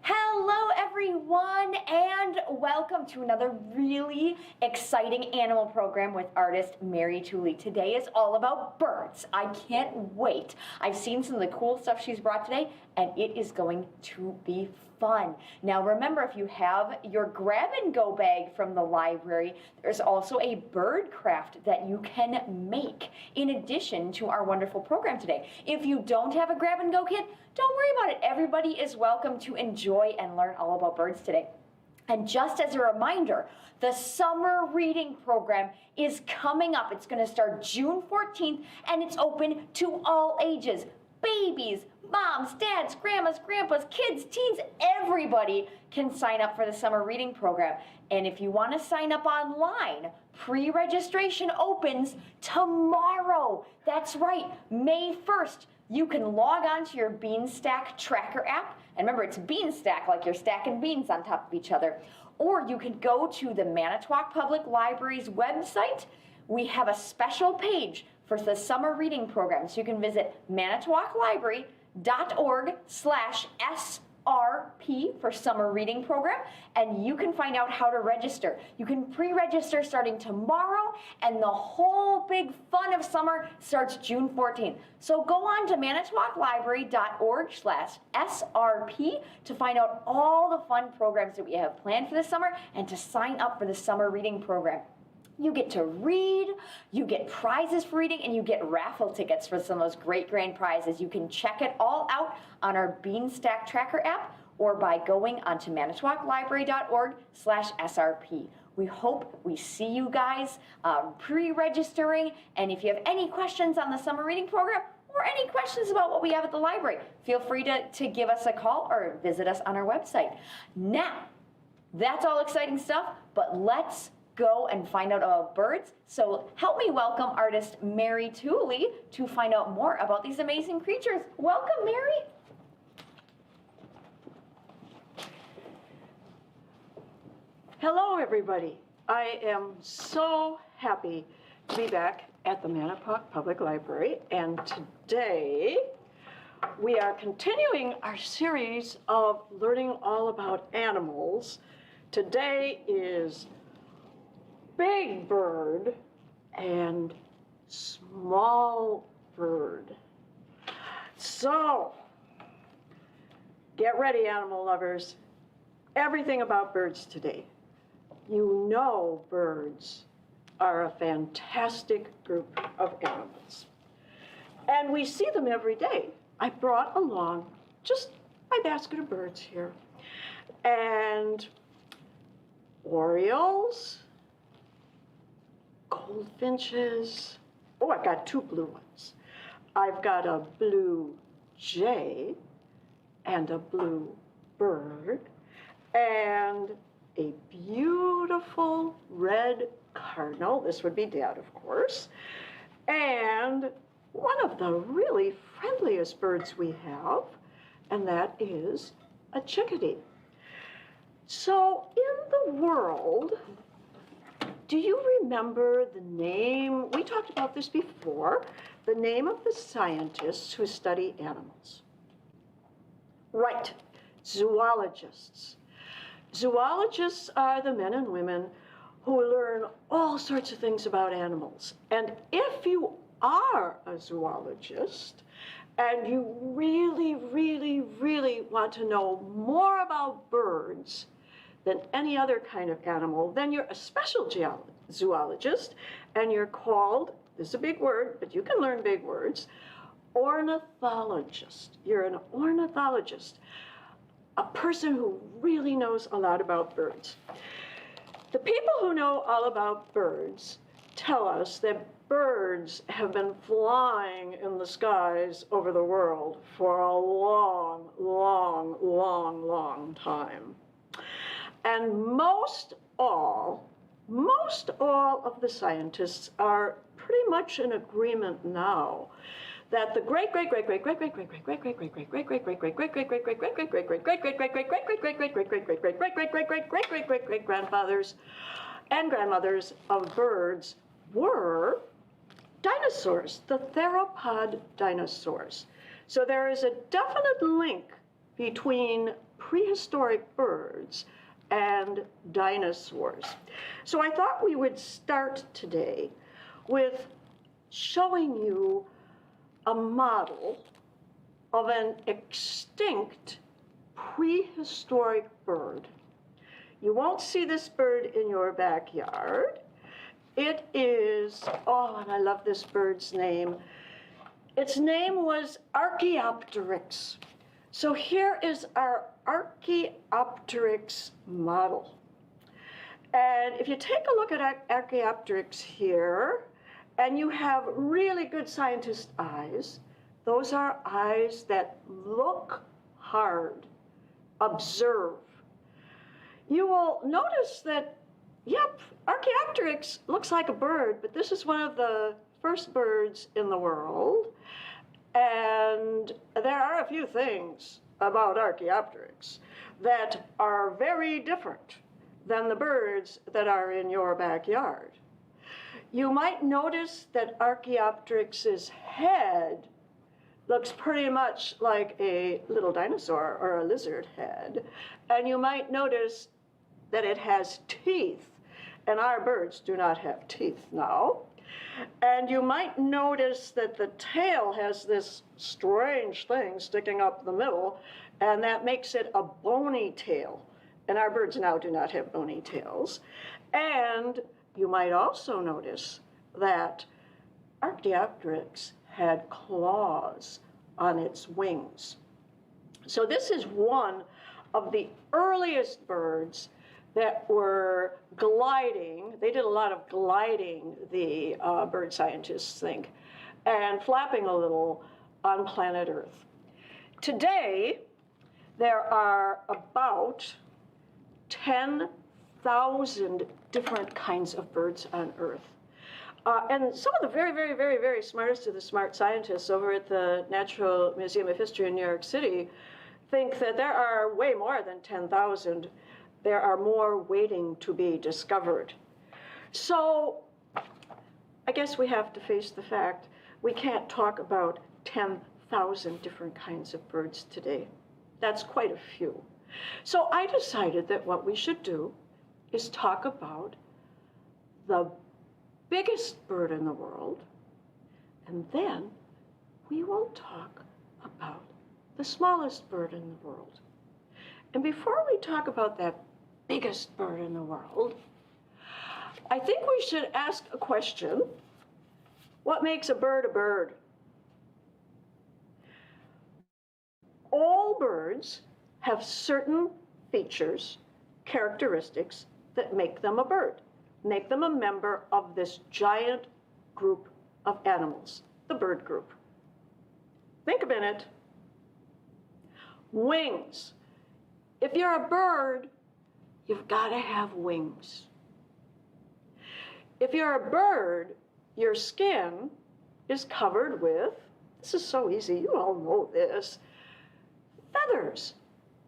Hello everyone, and welcome to another really exciting animal program with artist Mary Tooley. Today is all about birds. I can't wait. I've seen some of the cool stuff she's brought today, and it is going to be fun. Now remember, if you have your grab and go bag from the library, there's also a bird craft that you can make in addition to our wonderful program today. If you don't have a grab and go kit, don't worry about it. Everybody is welcome to enjoy and learn all about birds today. And just as a reminder, the summer reading program is coming up. It's going to start June 14th, and it's open to all ages. Babies, moms, dads, grandmas, grandpas, kids, teens, everybody can sign up for the summer reading program. And if you want to sign up online, pre-registration opens tomorrow. That's right, May 1st. You can log on to your Beanstack Tracker app. And remember, it's Beanstack, like you're stacking beans on top of each other. Or you can go to the Manitowoc Public Library's website. We have a special page for the summer reading program. So you can visit manitowoclibrary.org/SRP for summer reading program, and you can find out how to register. You can pre-register starting tomorrow, and the whole big fun of summer starts June 14th. So go on to manitowoclibrary.org/SRP to find out all the fun programs that we have planned for the summer and to sign up for the summer reading program. You get to read, you get prizes for reading, and you get raffle tickets for some of those great grand prizes. You can check it all out on our Beanstack Tracker app or by going onto manitowoclibrary.org/SRP. We hope we see you guys pre-registering, and if you have any questions on the summer reading program or any questions about what we have at the library, feel free to give us a call or visit us on our website. Now, that's all exciting stuff, but let's go and find out about birds. So help me welcome artist Mary Tooley to find out more about these amazing creatures. Welcome, Mary. Hello, everybody. I am so happy to be back at the Manitowoc Public Library, and today we are continuing our series of learning all about animals. Today is big bird and small bird. So, get ready, animal lovers. Everything about birds today. You know birds are a fantastic group of animals. And we see them every day. I brought along just my basket of birds here. And orioles, goldfinches. Oh, I've got two blue ones. I've got a blue jay and a blue bird and a beautiful red cardinal. This would be Dad, of course. And one of the really friendliest birds we have, and that is a chickadee. So in the world, do you remember the name? We talked about this before. The name of the scientists who study animals. Right, zoologists. Zoologists are the men and women who learn all sorts of things about animals. And if you are a zoologist and you really, really, really want to know more about birds than any other kind of animal, then you're a special zoologist, and you're called, this is a big word, but you can learn big words, ornithologist. You're an ornithologist, a person who really knows a lot about birds. The people who know all about birds tell us that birds have been flying in the skies over the world for a long, long, long, long time. And most all of the scientists are pretty much in agreement now that the grandfathers and grandmothers of birds were dinosaurs, the theropod dinosaurs. So there is a definite link between prehistoric birds and dinosaurs. So I thought we would start today with showing you a model of an extinct prehistoric bird. You won't see this bird in your backyard. It is, oh, and I love this bird's name. Its name was Archaeopteryx. So here is our Archaeopteryx model. And if you take a look at Archaeopteryx here, and you have really good scientist eyes, those are eyes that look hard, observe. You will notice that, yep, Archaeopteryx looks like a bird, but this is one of the first birds in the world. And there are a few things about Archaeopteryx that are very different than the birds that are in your backyard. You might notice that Archaeopteryx's head looks pretty much like a little dinosaur or a lizard head. And you might notice that it has teeth, and our birds do not have teeth now. And you might notice that the tail has this strange thing sticking up the middle, and that makes it a bony tail. And our birds now do not have bony tails. And you might also notice that Archaeopteryx had claws on its wings. So this is one of the earliest birds that were gliding. They did a lot of gliding, the bird scientists think, and flapping a little on planet Earth. Today, there are about 10,000 different kinds of birds on Earth. And some of the very, very, very, very smartest of the smart scientists over at the Natural Museum of History in New York City think that there are way more than 10,000. There are more waiting to be discovered. So I guess we have to face the fact we can't talk about 10,000 different kinds of birds today. That's quite a few. So I decided that what we should do is talk about the biggest bird in the world, and then we will talk about the smallest bird in the world. And before we talk about that biggest bird in the world, I think we should ask a question. What makes a bird a bird? All birds have certain features, characteristics that make them a bird, make them a member of this giant group of animals, the bird group. Think a minute. Wings. If you're a bird, you've got to have wings. If you're a bird, your skin is covered with, this is so easy, you all know this, feathers.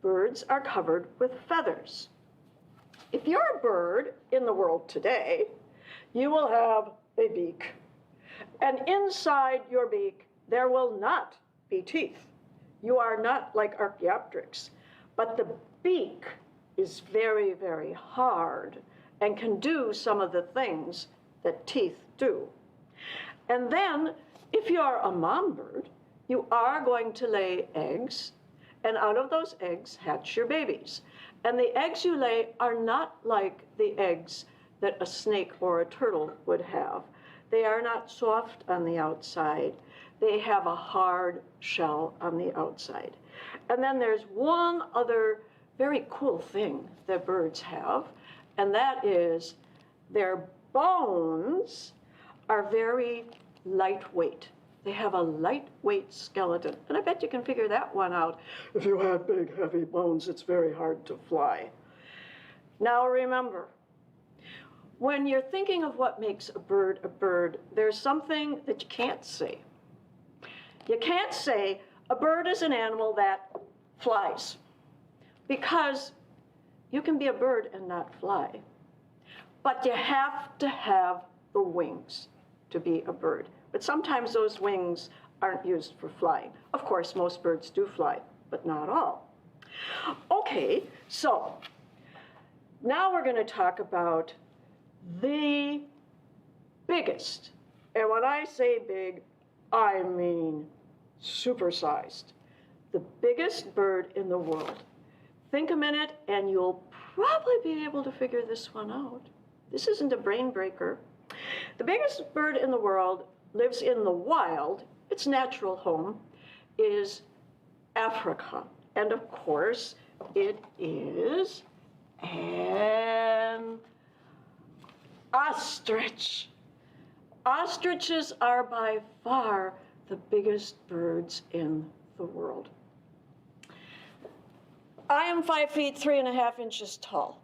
Birds are covered with feathers. If you're a bird in the world today, you will have a beak. And inside your beak, there will not be teeth. You are not like Archaeopteryx, but the beak is very, very hard and can do some of the things that teeth do. And then, if you're a mom bird, you are going to lay eggs, and out of those eggs hatch your babies. And the eggs you lay are not like the eggs that a snake or a turtle would have. They are not soft on the outside. They have a hard shell on the outside. And then there's one other very cool thing that birds have, and that is their bones are very lightweight. They have a lightweight skeleton. And I bet you can figure that one out. If you have big, heavy bones, it's very hard to fly. Now remember, when you're thinking of what makes a bird, there's something that you can't say. You can't say a bird is an animal that flies, because you can be a bird and not fly. But you have to have the wings to be a bird. But sometimes those wings aren't used for flying. Of course, most birds do fly, but not all. Okay. Okay, so now we're going to talk about the biggest. And when I say big, I mean supersized. The biggest bird in the world. Think a minute and you'll probably be able to figure this one out. This isn't a brain breaker. The biggest bird in the world lives in the wild. Its natural home is Africa. And of course, it is an ostrich. Ostriches are by far the biggest birds in the world. I am 5 feet 3.5 inches tall.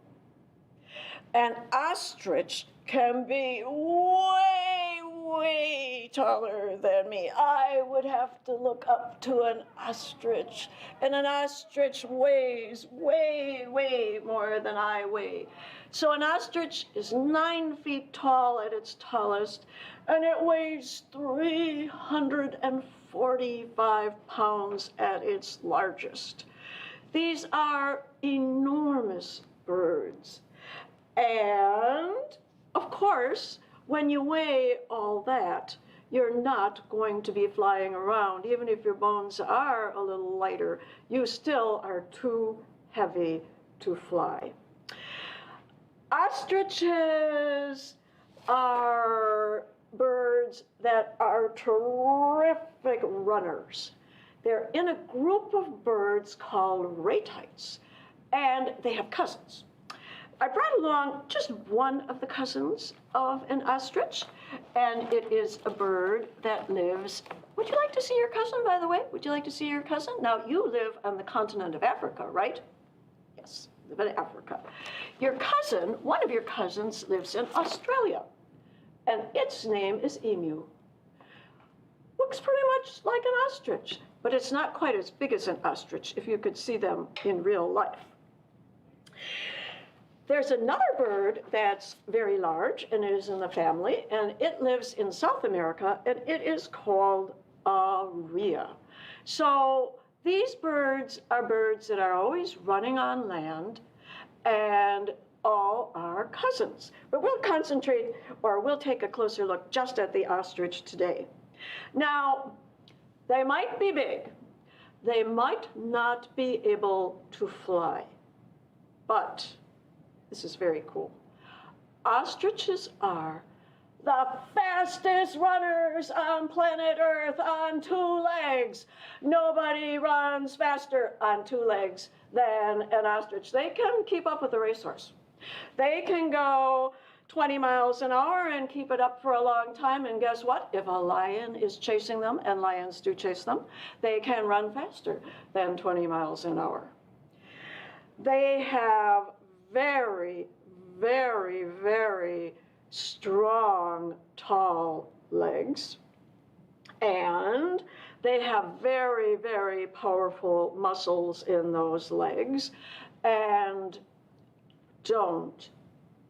An ostrich can be way, way taller than me. I would have to look up to an ostrich, and an ostrich weighs way, way more than I weigh. So an ostrich is 9 feet tall at its tallest, and it weighs 345 pounds at its largest. These are enormous birds. And, of course, when you weigh all that, you're not going to be flying around. Even if your bones are a little lighter, you still are too heavy to fly. Ostriches are birds that are terrific runners. They're in a group of birds called ratites, and they have cousins. I brought along just one of the cousins of an ostrich, and it is a bird that lives. Would you like to see your cousin, by the way? Would you like to see your cousin? Now, you live on the continent of Africa, right? Yes, live in Africa. Your cousin, one of your cousins, lives in Australia, and its name is emu. Looks pretty much like an ostrich, but it's not quite as big as an ostrich if you could see them in real life. There's another bird that's very large, and it is in the family, and it lives in South America, and it is called a rhea. So these birds are birds that are always running on land, and all are cousins. But we'll concentrate, or we'll take a closer look just at the ostrich today. Now, they might be big. They might not be able to fly, but this is very cool. Ostriches are the fastest runners on planet Earth on 2 legs. Nobody runs faster on 2 legs than an ostrich. They can keep up with a racehorse. They can go 20 miles an hour and keep it up for a long time, and guess what? If a lion is chasing them, and lions do chase them, they can run faster than 20 miles an hour. They have very, very, very strong, tall legs, and they have very, very powerful muscles in those legs, and don't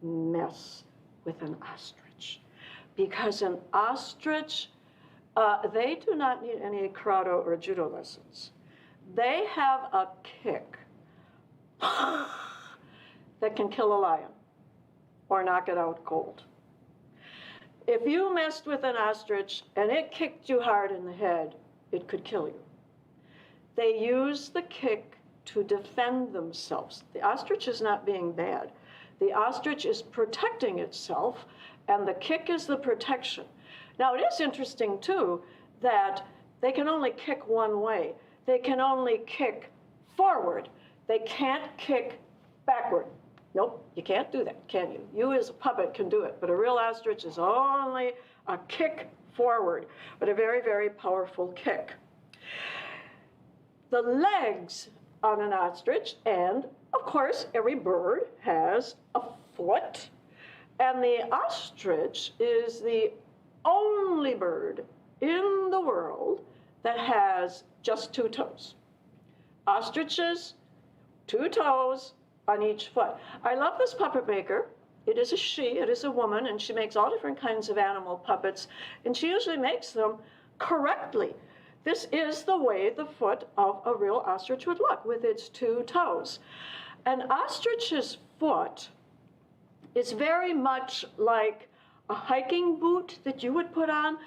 mess with an ostrich, because an ostrich, they do not need any karate or judo lessons. They have a kick that can kill a lion or knock it out cold. If you messed with an ostrich and it kicked you hard in the head, it could kill you. They use the kick to defend themselves. The ostrich is not being bad. The ostrich is protecting itself, and the kick is the protection. Now, it is interesting, too, that they can only kick one way. They can only kick forward. They can't kick backward. Nope, you can't do that, can you? You as a puppet can do it, but a real ostrich is only a kick forward, but a very, very powerful kick. The legs on an ostrich, and of course, every bird has a foot, and the ostrich is the only bird in the world that has just 2 toes. Ostriches, 2 toes on each foot. I love this puppet maker. It is a she, it is a woman, and she makes all different kinds of animal puppets, and she usually makes them correctly. this is the way the foot of a real ostrich would look with its two toes. An ostrich's foot is very much like a hiking boot that you would put on.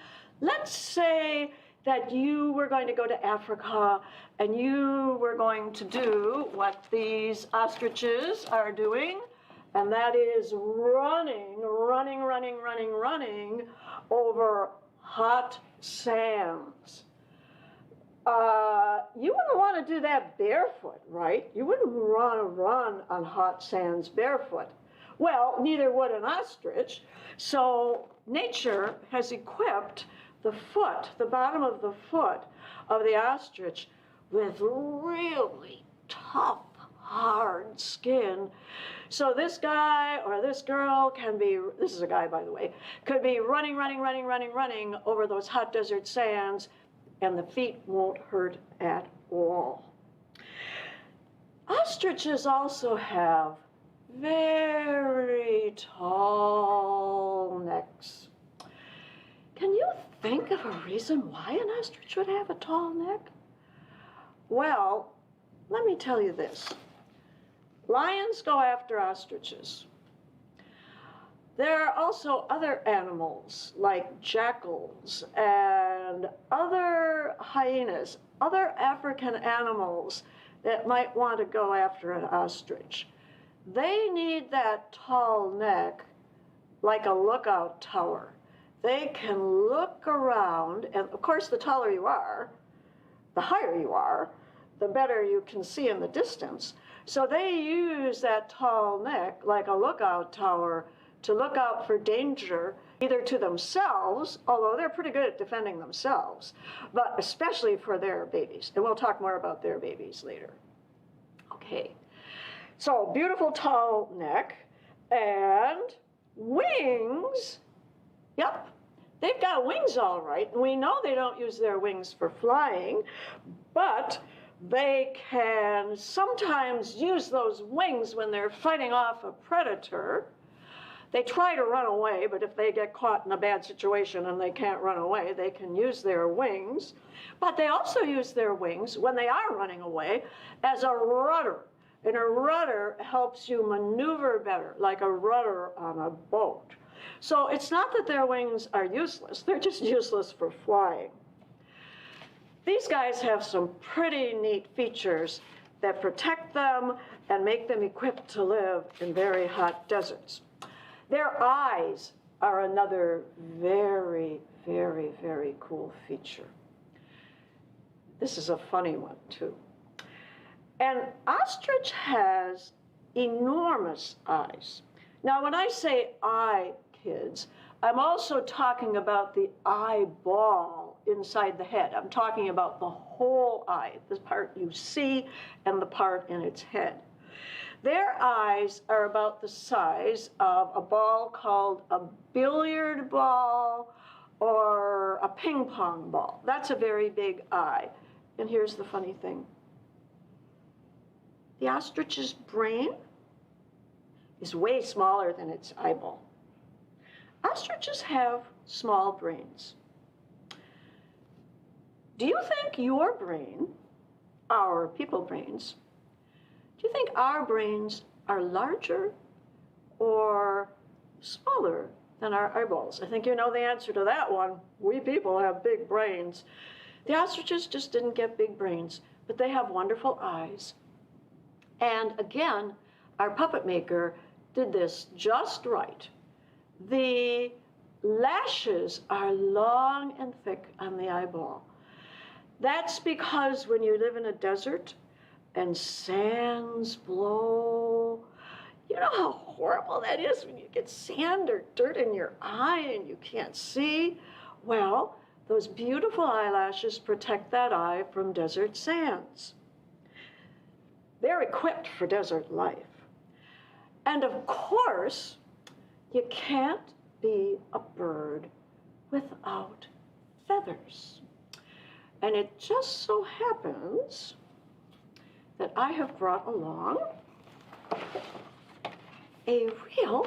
Let's say that you were going to go to Africa and you were going to do what these ostriches are doing, and that is running over hot sands. You wouldn't want to do that barefoot, right? You wouldn't want to run on hot sands barefoot. Well, neither would an ostrich. So nature has equipped the foot, the bottom of the foot of the ostrich, with really tough, hard skin. So this guy or this girl can be, this is a guy by the way, could be running over those hot desert sands, and the feet won't hurt at all. Ostriches also have very tall necks. Can you think of a reason why an ostrich would have a tall neck? Well, let me tell you this. Lions go after ostriches. There are also other animals like jackals and other hyenas, other African animals that might want to go after an ostrich. They need that tall neck like a lookout tower. They can look around, and of course the taller you are, the higher you are, the better you can see in the distance. So they use that tall neck like a lookout tower to look out for danger, either to themselves, although they're pretty good at defending themselves, but especially for their babies. And we'll talk more about their babies later. Okay, so beautiful tall neck and wings. Yep, they've got wings all right. And we know they don't use their wings for flying, but they can sometimes use those wings when they're fighting off a predator. They try to run away, but if they get caught in a bad situation and they can't run away, they can use their wings. But they also use their wings when they are running away as a rudder. And a rudder helps you maneuver better, like a rudder on a boat. So it's not that their wings are useless, they're just useless for flying. These guys have some pretty neat features that protect them and make them equipped to live in very hot deserts. Their eyes are another very cool feature. This is a funny one too. An ostrich has enormous eyes. Now, when I say eye, kids, I'm also talking about the eyeball inside the head. I'm talking about the whole eye, the part you see and the part in its head. Their eyes are about the size of a ball called a billiard ball or a ping pong ball. That's a very big eye. And here's the funny thing. The ostrich's brain is way smaller than its eyeball. Ostriches have small brains. Do you think your brain, our people brains, do you think our brains are larger or smaller than our eyeballs? I think you know the answer to that one. We people have big brains. The ostriches just didn't get big brains, but they have wonderful eyes. And again, our puppet maker did this just right. The lashes are long and thick on the eyeball. That's because when you live in a desert and sands blow, you know how horrible that is when you get sand or dirt in your eye and you can't see? Well, those beautiful eyelashes protect that eye from desert sands. They're equipped for desert life. And of course, you can't be a bird without feathers. And it just so happens that I have brought along a real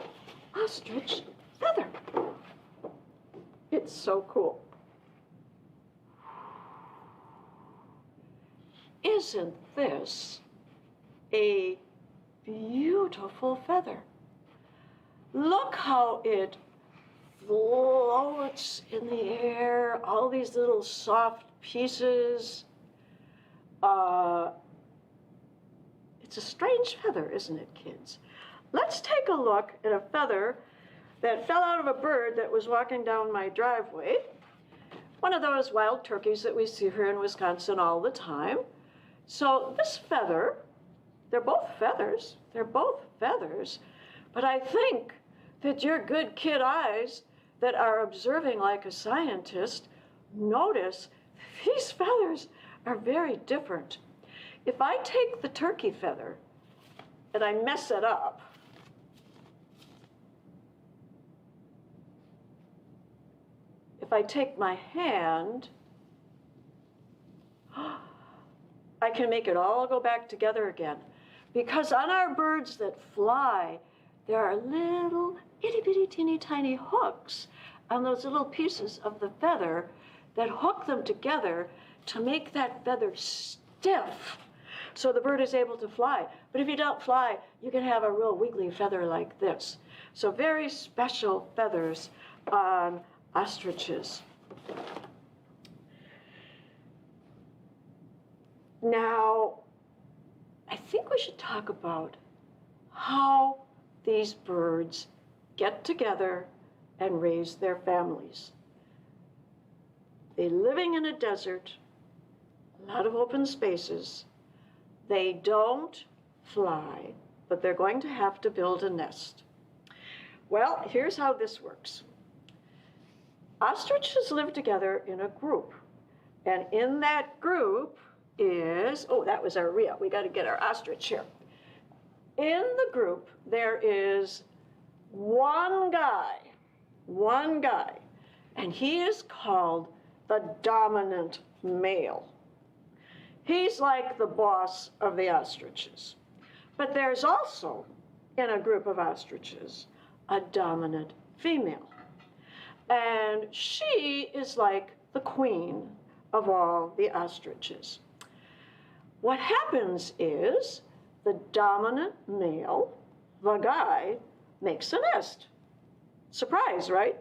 ostrich feather. It's so cool. isn't this a beautiful feather? Look how it floats in the air, all these little soft pieces. It's a strange feather, isn't it, kids? Let's take a look at a feather that fell out of a bird that was walking down my driveway. One of those wild turkeys that we see here in Wisconsin all the time. So this feather, they're both feathers, but I think that your good kid eyes that are observing like a scientist notice these feathers are very different. If I take the turkey feather and I mess it up, if I take my hand, I can make it all go back together again. Because on our birds that fly, there are little itty bitty teeny tiny hooks on those little pieces of the feather that hook them together to make that feather stiff so the bird is able to fly. But if you don't fly, you can have a real wiggly feather like this. So very special feathers on ostriches. Now, I think we should talk about how these birds get together and raise their families. They're living in a desert, a lot of open spaces. They don't fly, but they're going to have to build a nest. Well, here's how this works. Ostriches live together in a group, and in that group is, oh, that was our Rhea. We got to get our ostrich here. In the group, there is one guy, and he is called the dominant male. He's like the boss of the ostriches. But there's also, in a group of ostriches, a dominant female. And she is like the queen of all the ostriches. What happens is the dominant male, the guy, makes a nest. Surprise, right?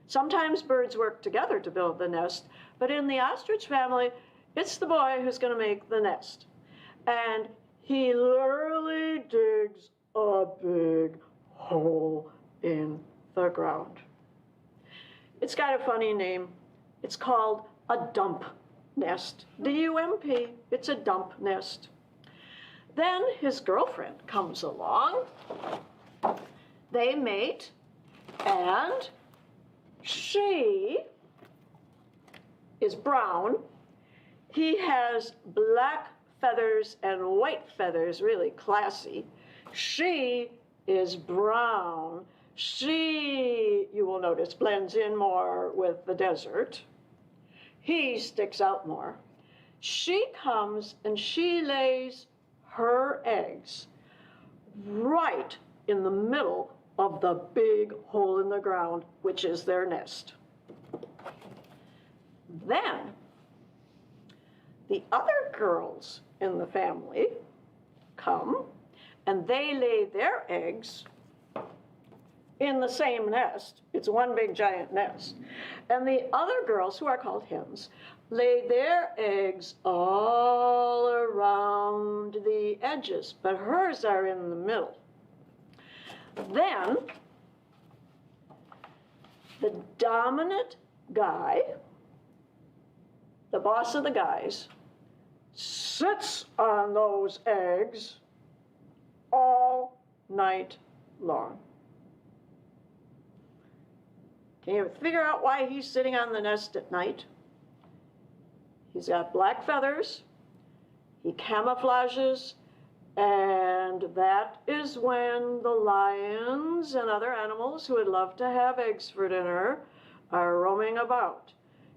Sometimes birds work together to build the nest, but in the ostrich family, it's the boy who's going to make the nest. And he literally digs a big hole in the ground. It's got a funny name. It's called a dump nest. D-U-M-P. It's a dump nest. Then his girlfriend comes along. They mate, and she is brown. He has black feathers and white feathers, really classy. She is brown. She, you will notice, blends in more with the desert. He sticks out more. She comes and she lays her eggs right in the middle of the big hole in the ground, which is their nest. Then, the other girls in the family come and they lay their eggs in the same nest. It's one big giant nest. And the other girls, who are called hens, lay their eggs all around the edges, but hers are in the middle. Then, the dominant guy, the boss of the guys, sits on those eggs all night long. Can you figure out why he's sitting on the nest at night? He's got black feathers, he camouflages, and that is when the lions and other animals who would love to have eggs for dinner are roaming about.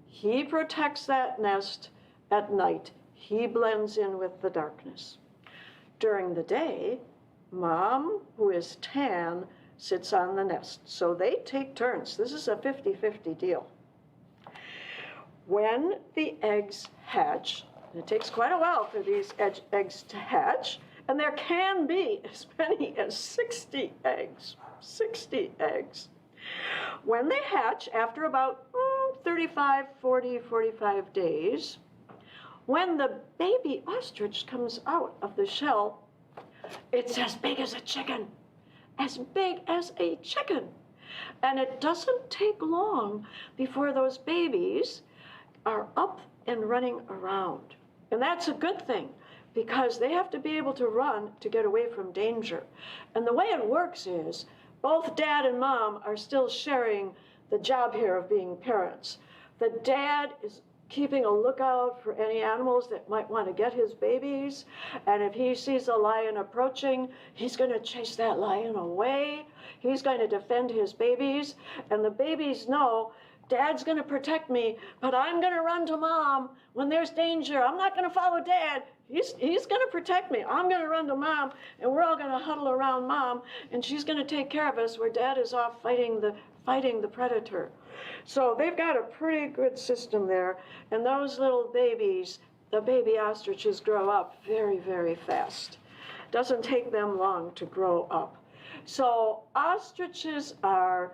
He protects that nest at night. He blends in with the darkness. During the day, Mom, who is tan, sits on the nest. So they take turns. This is a 50-50 deal. When the eggs hatch, And it takes quite a while for these eggs to hatch. And there can be as many as 60 eggs. 60 eggs. When they hatch, after about 35, 40, 45 days, when the baby ostrich comes out of the shell, it's as big as a chicken. As big as a chicken. And it doesn't take long before those babies are up and running around. And that's a good thing, because they have to be able to run to get away from danger. And the way it works is, both dad and mom are still sharing the job here of being parents. The dad is keeping a lookout for any animals that might want to get his babies. And if he sees a lion approaching, he's going to chase that lion away. He's going to defend his babies. And the babies know, Dad's going to protect me, but I'm going to run to Mom when there's danger. I'm not going to follow Dad. He's going to protect me. I'm going to run to Mom, and we're all going to huddle around Mom, and she's going to take care of us where Dad is off fighting the predator. So they've got a pretty good system there, and those little babies, the baby ostriches, grow up very, very fast. Doesn't take them long to grow up. So ostriches are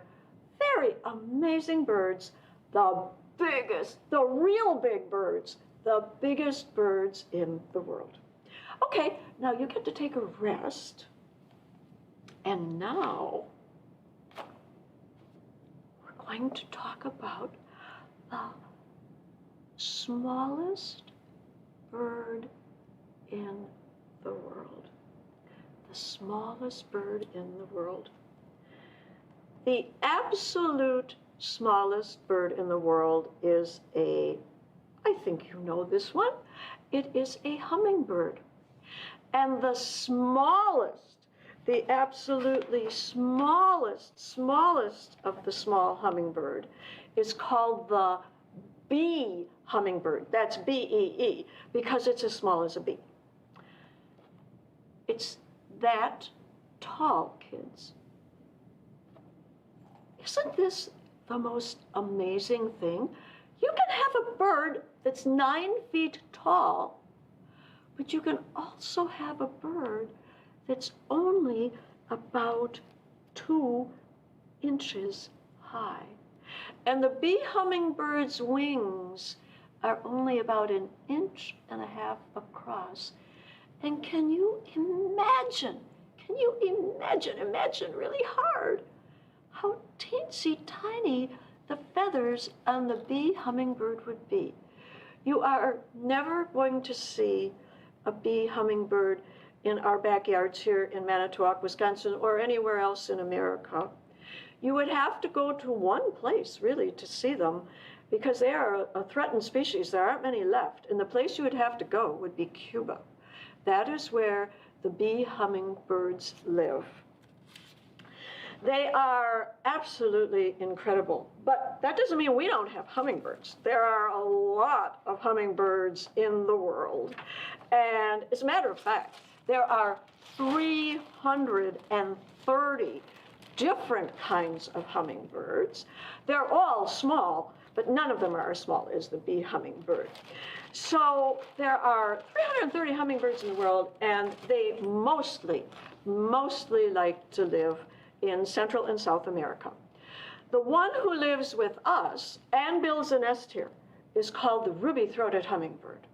very amazing birds, the biggest, the real big birds, the biggest birds in the world. Okay, now you get to take a rest, and now we're going to talk about the smallest bird in the world. The smallest bird in the world. The absolute smallest bird in the world is I think you know this one, it is a hummingbird. And the smallest, the absolutely smallest of the small hummingbird is called the bee hummingbird. That's B-E-E, because it's as small as a bee. It's that tall, kids. Isn't this the most amazing thing? You can have a bird that's 9 feet tall, but you can also have a bird that's only about 2 inches high. And the bee hummingbird's wings are only about 1.5 inches across. And can you imagine really hard, how teensy tiny the feathers on the bee hummingbird would be. You are never going to see a bee hummingbird in our backyards here in Manitowoc, Wisconsin, or anywhere else in America. You would have to go to one place, really, to see them, because they are a threatened species. There aren't many left. And the place you would have to go would be Cuba. That is where the bee hummingbirds live. They are absolutely incredible, but that doesn't mean we don't have hummingbirds. There are a lot of hummingbirds in the world, and as a matter of fact, there are 330 different kinds of hummingbirds. They're all small, but none of them are as small as the bee hummingbird. So there are 330 hummingbirds in the world, and they mostly like to live in Central and South America. The one who lives with us and builds a nest here is called the ruby-throated hummingbird.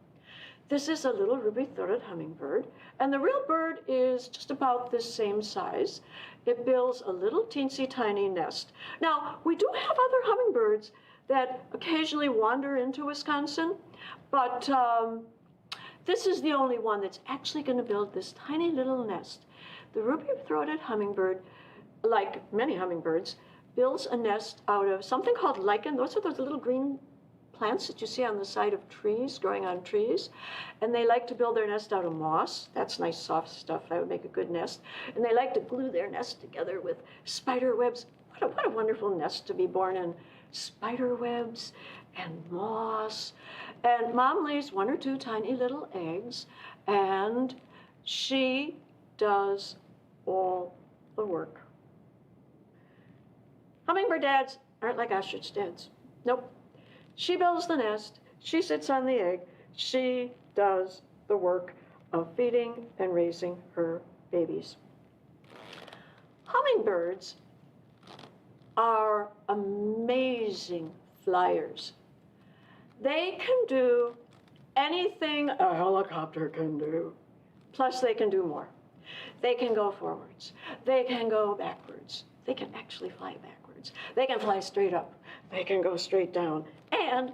This is a little ruby-throated hummingbird, and the real bird is just about the same size. It builds a little teensy tiny nest. Now, we do have other hummingbirds that occasionally wander into Wisconsin, but this is the only one that's actually going to build this tiny little nest. The ruby-throated hummingbird, like many hummingbirds, builds a nest out of something called lichen. Those are those little green plants that you see on the side of trees, growing on trees. And they like to build their nest out of moss. That's nice, soft stuff. That would make a good nest. And they like to glue their nest together with spider webs. What a wonderful nest to be born in. Spider webs and moss. And Mom lays 1 or 2 tiny little eggs, and she does all the work. Hummingbird dads aren't like ostrich dads. Nope. She builds the nest, she sits on the egg, she does the work of feeding and raising her babies. Hummingbirds are amazing flyers. They can do anything a helicopter can do, plus they can do more. They can go forwards. They can go backwards. They can actually fly backwards. They can fly straight up. They can go straight down. And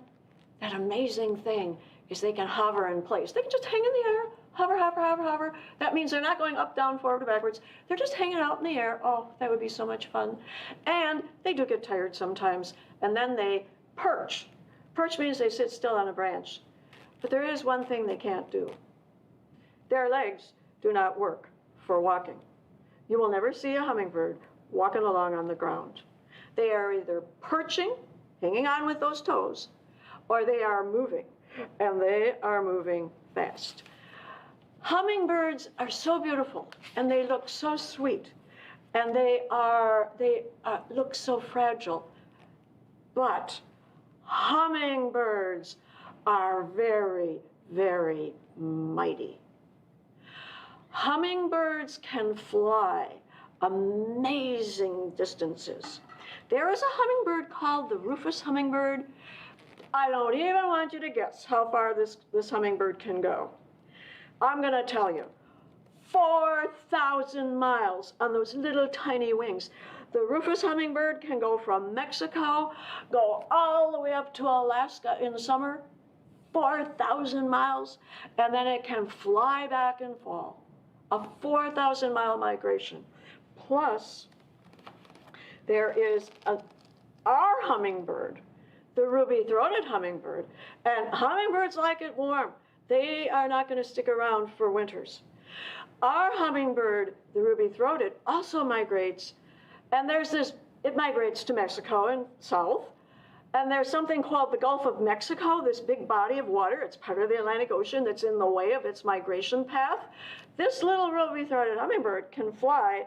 that amazing thing is they can hover in place. They can just hang in the air, hover, hover, hover, hover. That means they're not going up, down, forward, or backwards. They're just hanging out in the air. Oh, that would be so much fun. And they do get tired sometimes, and then they perch. Perch means they sit still on a branch. But there is one thing they can't do. Their legs do not work for walking. You will never see a hummingbird walking along on the ground. They are either perching, hanging on with those toes, or they are moving, and they are moving fast. Hummingbirds are so beautiful, and they look so sweet, and they look so fragile. But hummingbirds are very, very mighty. Hummingbirds can fly amazing distances. There is a hummingbird called the Rufus Hummingbird. I don't even want you to guess how far this hummingbird can go. I'm going to tell you, 4,000 miles on those little tiny wings. The Rufus Hummingbird can go from Mexico, go all the way up to Alaska in summer, 4,000 miles, and then it can fly back in fall. A 4,000-mile migration. Plus, there is our hummingbird, the ruby-throated hummingbird, and hummingbirds like it warm. They are not going to stick around for winters. Our hummingbird, the ruby-throated, also migrates, and it migrates to Mexico and south, and there's something called the Gulf of Mexico, this big body of water. It's part of the Atlantic Ocean that's in the way of its migration path. This little ruby-throated hummingbird can fly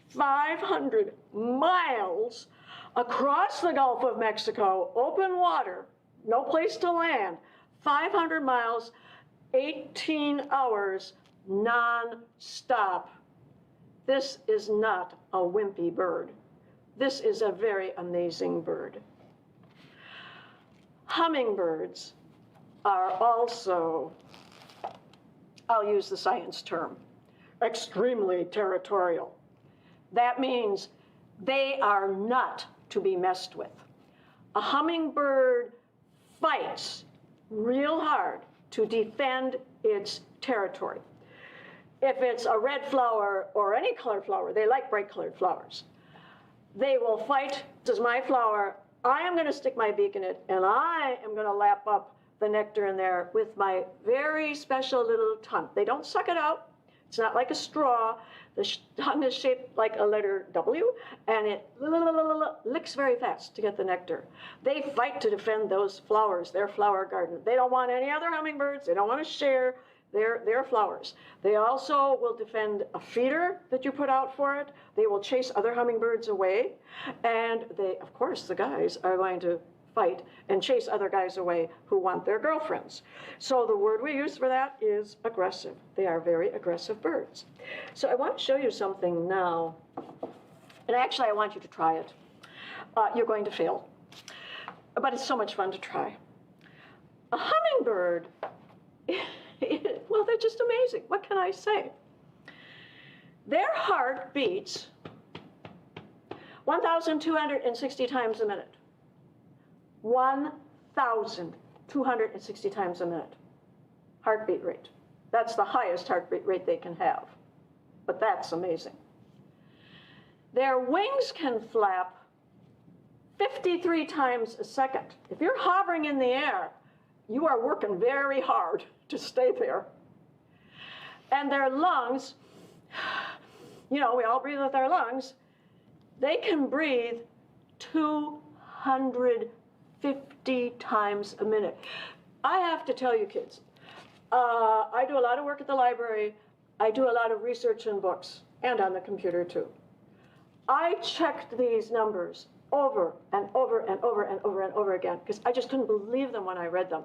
500 miles across the Gulf of Mexico, open water, no place to land, 500 miles, 18 hours, non-stop. This is not a wimpy bird. This is a very amazing bird. Hummingbirds are also, I'll use the science term, extremely territorial. That means they are not to be messed with. A hummingbird fights real hard to defend its territory. If it's a red flower or any colored flower, they like bright colored flowers. They will fight. This is my flower. I am going to stick my beak in it, and I am going to lap up the nectar in there with my very special little tongue. They don't suck it out. It's not like a straw. The tongue is shaped like a letter W, and it licks very fast to get the nectar. They fight to defend those flowers, their flower garden. They don't want any other hummingbirds. They don't want to share their flowers. They also will defend a feeder that you put out for it. They will chase other hummingbirds away. And they, of course, the guys are going to fight and chase other guys away who want their girlfriends. So the word we use for that is aggressive. They are very aggressive birds. So I want to show you something now. And actually, I want you to try it. You're going to fail. But it's so much fun to try. A hummingbird, well, they're just amazing. What can I say? Their heart beats 1,260 times a minute. 1,260 times a minute. Heartbeat rate. That's the highest heartbeat rate they can have. But that's amazing. Their wings can flap 53 times a second. If you're hovering in the air, you are working very hard to stay there. And their lungs, you know, we all breathe with our lungs. They can breathe 250 times a minute. I have to tell you, kids, I do a lot of work at the library. I do a lot of research in books and on the computer too. I checked these numbers over and over and over and over and over again because I just couldn't believe them when I read them.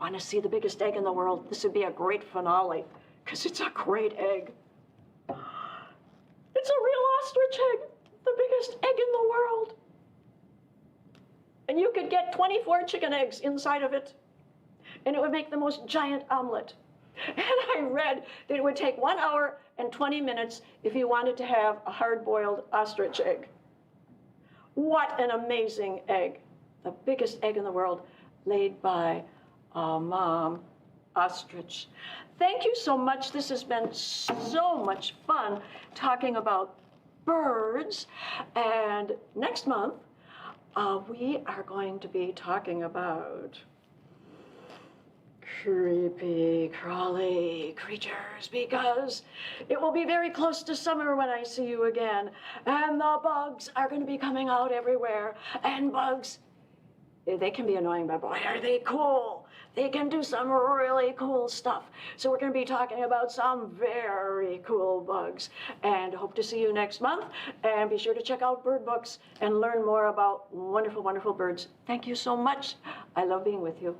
Want to see the biggest egg in the world? This would be a great finale, because it's a great egg. It's a real ostrich egg, the biggest egg in the world. And you could get 24 chicken eggs inside of it, and it would make the most giant omelet. And I read that it would take 1 hour and 20 minutes if you wanted to have a hard-boiled ostrich egg. What an amazing egg. The biggest egg in the world, laid by a mom ostrich. Thank you so much. This has been so much fun talking about birds. And next month, we are going to be talking about creepy, crawly creatures, because it will be very close to summer when I see you again. And the bugs are going to be coming out everywhere. And bugs, they can be annoying, but boy, are they cool. They can do some really cool stuff. So we're going to be talking about some very cool bugs. And hope to see you next month. And be sure to check out bird books and learn more about wonderful, wonderful birds. Thank you so much. I love being with you.